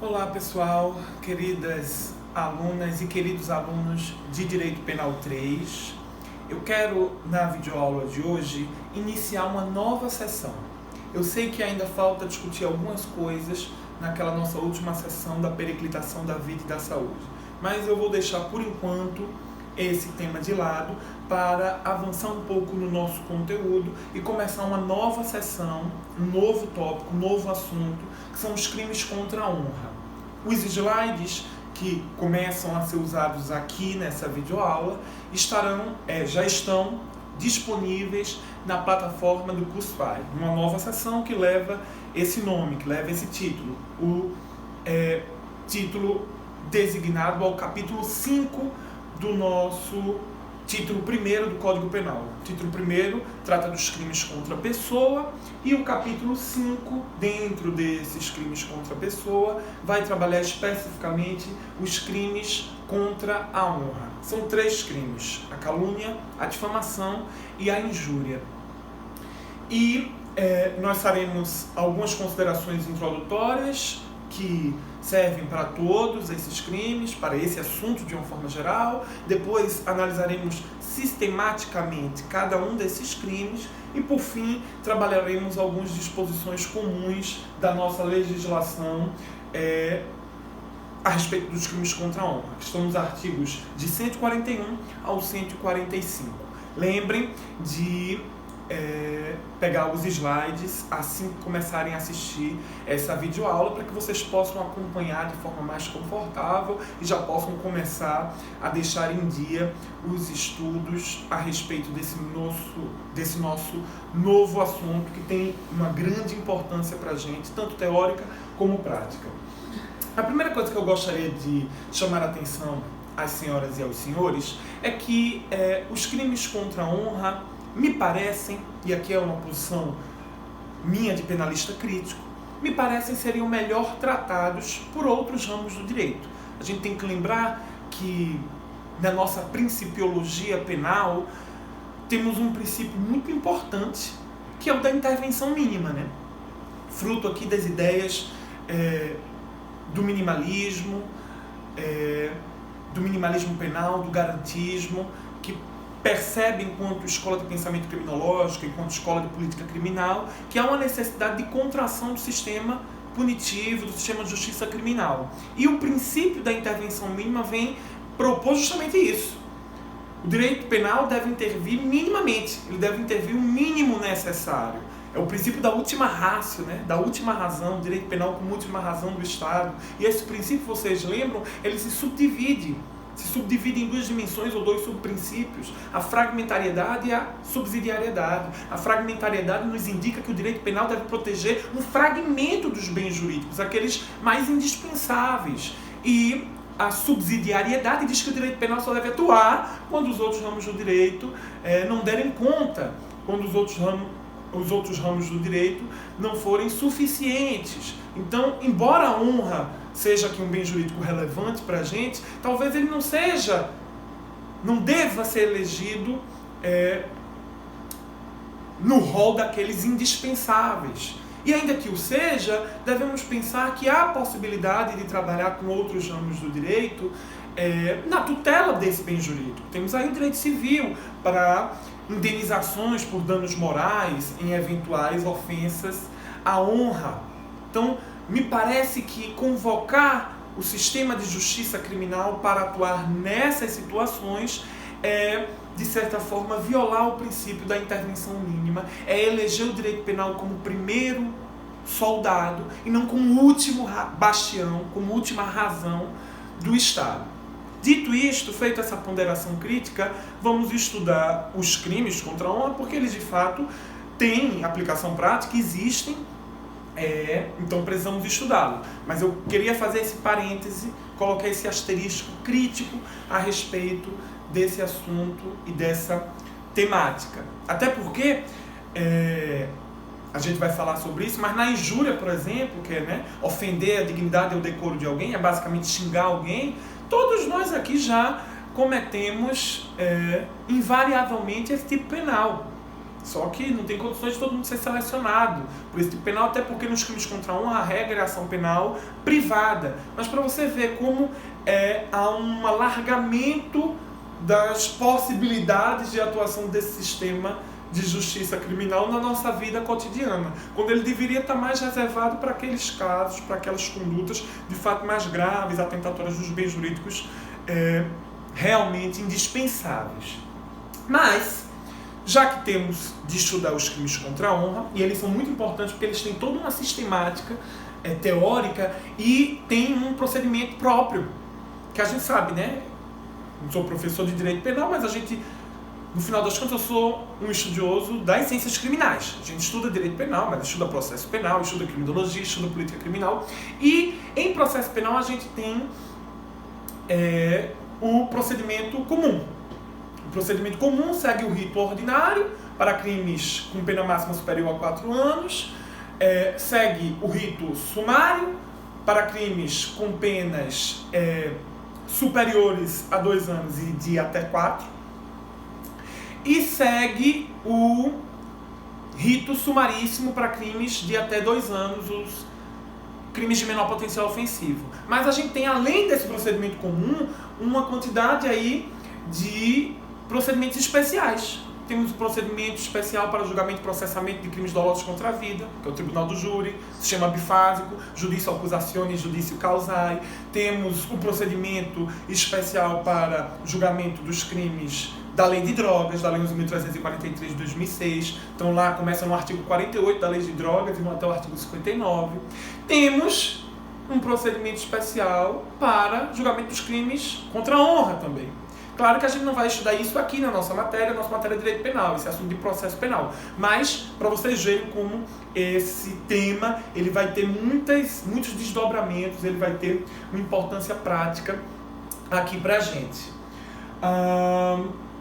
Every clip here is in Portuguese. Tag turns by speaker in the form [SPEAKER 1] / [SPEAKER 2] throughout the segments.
[SPEAKER 1] Olá pessoal, queridas alunas e queridos alunos de Direito Penal 3. Eu quero, na videoaula de hoje, iniciar uma nova sessão. Eu sei que ainda falta discutir algumas coisas naquela nossa última sessão da periclitação da vida e da saúde, mas eu vou deixar por enquanto esse tema de lado para avançar um pouco no nosso conteúdo e começar uma nova sessão, um novo tópico, um novo assunto, que são os crimes contra a honra. Os slides que começam a ser usados aqui nessa videoaula já estão disponíveis na plataforma do Cursify, uma nova sessão que leva esse nome, que leva esse título, o título designado ao capítulo 5 do nosso título 1º do Código Penal. O título 1º trata dos crimes contra a pessoa e o capítulo 5, dentro desses crimes contra a pessoa, vai trabalhar especificamente os crimes contra a honra. São 3 crimes: a calúnia, a difamação e a injúria. E nós faremos algumas considerações introdutórias que servem para todos esses crimes, para esse assunto de uma forma geral. Depois analisaremos sistematicamente cada um desses crimes e, por fim, trabalharemos algumas disposições comuns da nossa legislação a respeito dos crimes contra a honra, que estão nos artigos de 141 ao 145. Lembrem de pegar os slides assim que começarem a assistir essa videoaula, para que vocês possam acompanhar de forma mais confortável e já possam começar a deixar em dia os estudos a respeito desse nosso novo assunto, que tem uma grande importância para a gente, tanto teórica como prática. A primeira coisa que eu gostaria de chamar a atenção às senhoras e aos senhores é que os crimes contra a honra me parecem, e aqui é uma posição minha de penalista crítico, me parecem seriam melhor tratados por outros ramos do direito. A gente tem que lembrar que na nossa principiologia penal temos um princípio muito importante, que é o da intervenção mínima, né? Fruto aqui das ideias do minimalismo penal, do garantismo, que percebe, enquanto escola de pensamento criminológico, enquanto escola de política criminal, que há uma necessidade de contração do sistema punitivo, do sistema de justiça criminal. E o princípio da intervenção mínima vem propor justamente isso. O direito penal deve intervir minimamente, ele deve intervir o mínimo necessário. É o princípio da última ratio, né? Da última razão, o direito penal como última razão do Estado. E esse princípio, vocês lembram, ele se subdivide em 2 dimensões ou 2 subprincípios: a fragmentariedade e a subsidiariedade. A fragmentariedade nos indica que o direito penal deve proteger um fragmento dos bens jurídicos, aqueles mais indispensáveis. E a subsidiariedade diz que o direito penal só deve atuar quando os outros ramos do direito não derem conta, quando os outros ramos do direito não forem suficientes. Então, embora a honra seja aqui um bem jurídico relevante para a gente, talvez ele não deva ser elegido no rol daqueles indispensáveis. E ainda que o seja, devemos pensar que há possibilidade de trabalhar com outros ramos do direito na tutela desse bem jurídico. Temos aí o direito civil para indenizações por danos morais em eventuais ofensas à honra. Então, me parece que convocar o sistema de justiça criminal para atuar nessas situações de certa forma, violar o princípio da intervenção mínima, eleger o direito penal como primeiro soldado e não como último bastião, como última razão do Estado. Dito isto, feita essa ponderação crítica, vamos estudar os crimes contra a honra, porque eles de fato têm aplicação prática, existem, então precisamos estudá-lo. Mas eu queria fazer esse parêntese, colocar esse asterisco crítico a respeito desse assunto e dessa temática. Até porque a gente vai falar sobre isso, mas na injúria, por exemplo, que é ofender a dignidade ou o decoro de alguém, é basicamente xingar alguém, todos nós aqui já cometemos invariavelmente esse tipo penal. Só que não tem condições de todo mundo ser selecionado por esse tipo penal, até porque nos crimes contra a honra a regra é a ação penal privada. Mas para você ver como há um alargamento das possibilidades de atuação desse sistema de justiça criminal na nossa vida cotidiana, quando ele deveria estar mais reservado para aqueles casos, para aquelas condutas de fato mais graves, atentatórias dos bens jurídicos realmente indispensáveis. Mas, já que temos de estudar os crimes contra a honra, e eles são muito importantes porque eles têm toda uma sistemática teórica e tem um procedimento próprio, que a gente sabe, né? Não sou professor de direito penal, mas a gente, no final das contas, eu sou um estudioso das ciências criminais. A gente estuda direito penal, mas estuda processo penal, estuda criminologia, estuda política criminal. E em processo penal a gente tem o procedimento comum. O procedimento comum segue o rito ordinário para crimes com pena máxima superior a 4 anos, segue o rito sumário para crimes com penas superiores a 2 anos e de até 4, e segue o rito sumaríssimo para crimes de até 2 anos, os crimes de menor potencial ofensivo. Mas a gente tem, além desse procedimento comum, uma quantidade aí de procedimentos especiais. Temos o procedimento especial para julgamento e processamento de crimes dolosos contra a vida, que é o Tribunal do Júri, sistema bifásico, Judicio Accusazione e Judicio Causae. Temos o procedimento especial para julgamento dos crimes da Lei de Drogas, da Lei 11.343 de 2006. Então lá começa no artigo 48 da Lei de Drogas e vão até o artigo 59. Temos um procedimento especial para julgamento dos crimes contra a honra também. Claro que a gente não vai estudar isso aqui na nossa matéria é direito penal, esse assunto de processo penal. Mas, para vocês verem como esse tema, ele vai ter muitos desdobramentos, ele vai ter uma importância prática aqui pra gente.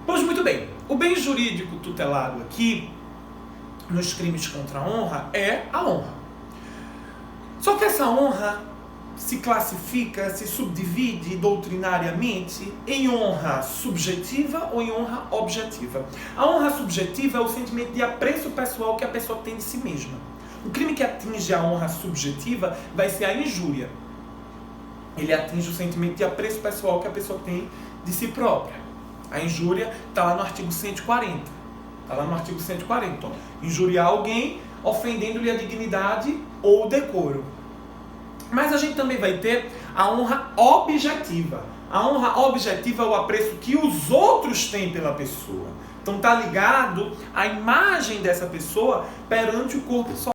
[SPEAKER 1] Pois muito bem, o bem jurídico tutelado aqui, nos crimes contra a honra, é a honra. Só que essa honra se classifica, se subdivide doutrinariamente em honra subjetiva ou em honra objetiva. A honra subjetiva é o sentimento de apreço pessoal que a pessoa tem de si mesma. O crime que atinge a honra subjetiva vai ser a injúria. Ele atinge o sentimento de apreço pessoal que a pessoa tem de si própria. A injúria está lá no artigo 140. Está lá no artigo 140. Ó. Injuriar alguém ofendendo-lhe a dignidade ou o decoro. Mas a gente também vai ter a honra objetiva. A honra objetiva é o apreço que os outros têm pela pessoa. Então está ligado à imagem dessa pessoa perante o corpo social.